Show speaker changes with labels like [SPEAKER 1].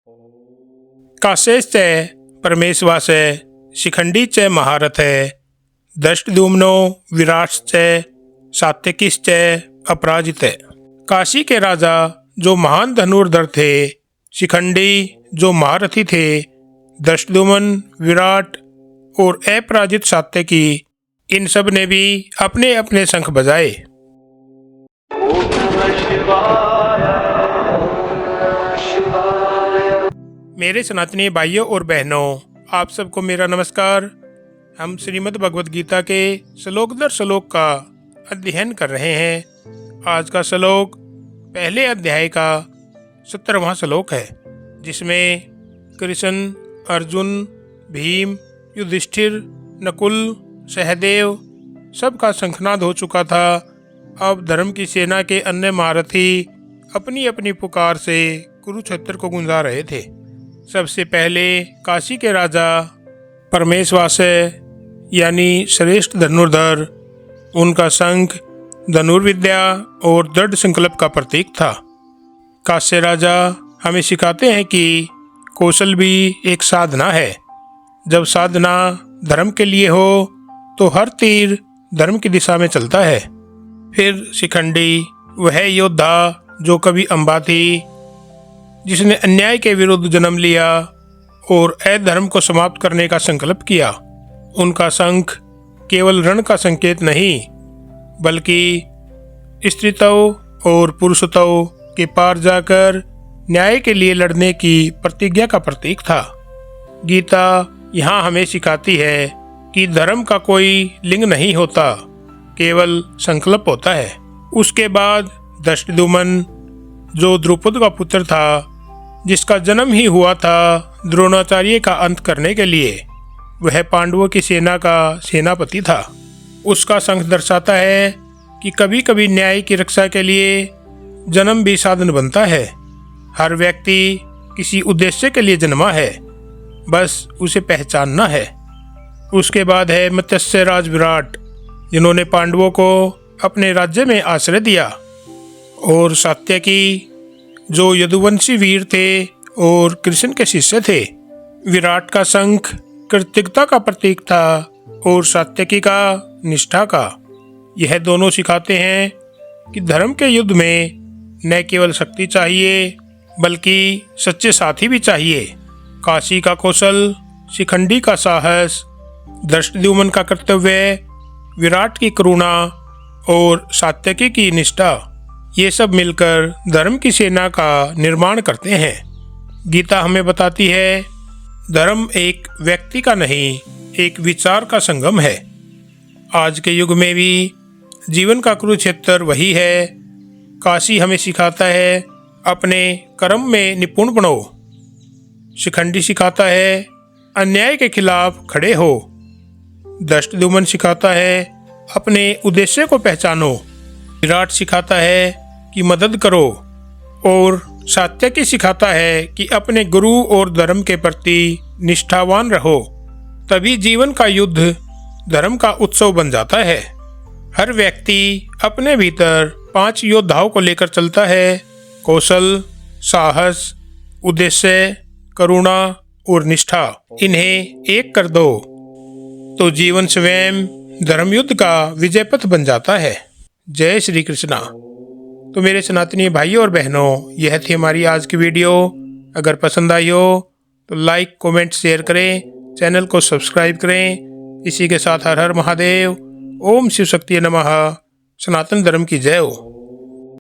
[SPEAKER 1] काशेश्च परमेशवास शिखंडी च महारथे दृष्टद्युम्नो विराट्श्च सात्यकिश्च अपराजित। काशी के राजा जो महान धनुर्धर थे, शिखंडी जो महारथी थे, दृष्टद्युम्न, विराट और अपराजित सात्यकी, इन सब ने भी अपने अपने शंख बजाए। मेरे सनातनी भाइयों और बहनों, आप सबको मेरा नमस्कार। हम श्रीमद् भगवद गीता के श्लोक दर श्लोक का अध्ययन कर रहे हैं। आज का श्लोक पहले अध्याय का 17वां श्लोक है, जिसमें कृष्ण, अर्जुन, भीम, युधिष्ठिर, नकुल, सहदेव सबका शंखनाद हो चुका था। अब धर्म की सेना के अन्य महारथी अपनी अपनी पुकार से कुरुक्षेत्र को गुंजा रहे थे। सबसे पहले काशी के राजा परमेशवास यानी श्रेष्ठ धनुर्धर, उनका शंख धनुर्विद्या और दृढ़ संकल्प का प्रतीक था। काशी राजा हमें सिखाते हैं कि कौशल भी एक साधना है। जब साधना धर्म के लिए हो तो हर तीर धर्म की दिशा में चलता है। फिर शिखंडी वह योद्धा जो कभी अम्बा थी, जिसने अन्याय के विरुद्ध जन्म लिया और अधर्म को समाप्त करने का संकल्प किया। उनका शंख केवल रण का संकेत नहीं, बल्कि स्त्रीत्व और पुरुषत्व के पार जाकर न्याय के लिए लड़ने की प्रतिज्ञा का प्रतीक था। गीता यहाँ हमें सिखाती है कि धर्म का कोई लिंग नहीं होता, केवल संकल्प होता है। उसके बाद दृष्टद्युम्न जो द्रुपद का पुत्र था, जिसका जन्म ही हुआ था द्रोणाचार्य का अंत करने के लिए, वह पांडवों की सेना का सेनापति था। उसका शंख दर्शाता है कि कभी कभी न्याय की रक्षा के लिए जन्म भी साधन बनता है। हर व्यक्ति किसी उद्देश्य के लिए जन्मा है, बस उसे पहचानना है। उसके बाद है मत्स्य राज विराट, जिन्होंने पांडवों को अपने राज्य में आश्रय दिया, और सात्यकी जो यदुवंशी वीर थे और कृष्ण के शिष्य थे। विराट का शंख कृतज्ञता का प्रतीक था और सात्यकी का निष्ठा का। यह दोनों सिखाते हैं कि धर्म के युद्ध में न केवल शक्ति चाहिए, बल्कि सच्चे साथी भी चाहिए। काशी का कौशल, शिखंडी का साहस, दृष्टद्युम्न का कर्तव्य, विराट की करुणा और सात्यकी की निष्ठा, ये सब मिलकर धर्म की सेना का निर्माण करते हैं। गीता हमें बताती है, धर्म एक व्यक्ति का नहीं, एक विचार का संगम है। आज के युग में भी जीवन का कुरुक्षेत्र वही है। काशी हमें सिखाता है, अपने कर्म में निपुण बनो। शिखंडी सिखाता है, अन्याय के खिलाफ खड़े हो। दृष्टद्युम्न सिखाता है, अपने उद्देश्य को पहचानो। विराट सिखाता है कि मदद करो, और सात्यकी सिखाता है कि अपने गुरु और धर्म के प्रति निष्ठावान रहो। तभी जीवन का युद्ध धर्म का उत्सव बन जाता है। हर व्यक्ति अपने भीतर 5 योद्धाओं को लेकर चलता है: कौशल, साहस, उद्देश्य, करुणा और निष्ठा। इन्हें एक कर दो तो जीवन स्वयं धर्मयुद्ध का विजय पथ बन जाता है। जय श्री कृष्णा। तो मेरे सनातनी भाइयों और बहनों, यह थी हमारी आज की वीडियो। अगर पसंद आई हो तो लाइक, कमेंट, शेयर करें, चैनल को सब्सक्राइब करें। इसी के साथ हर हर महादेव। ओम शिव शक्ति नमः। सनातन धर्म की जय हो।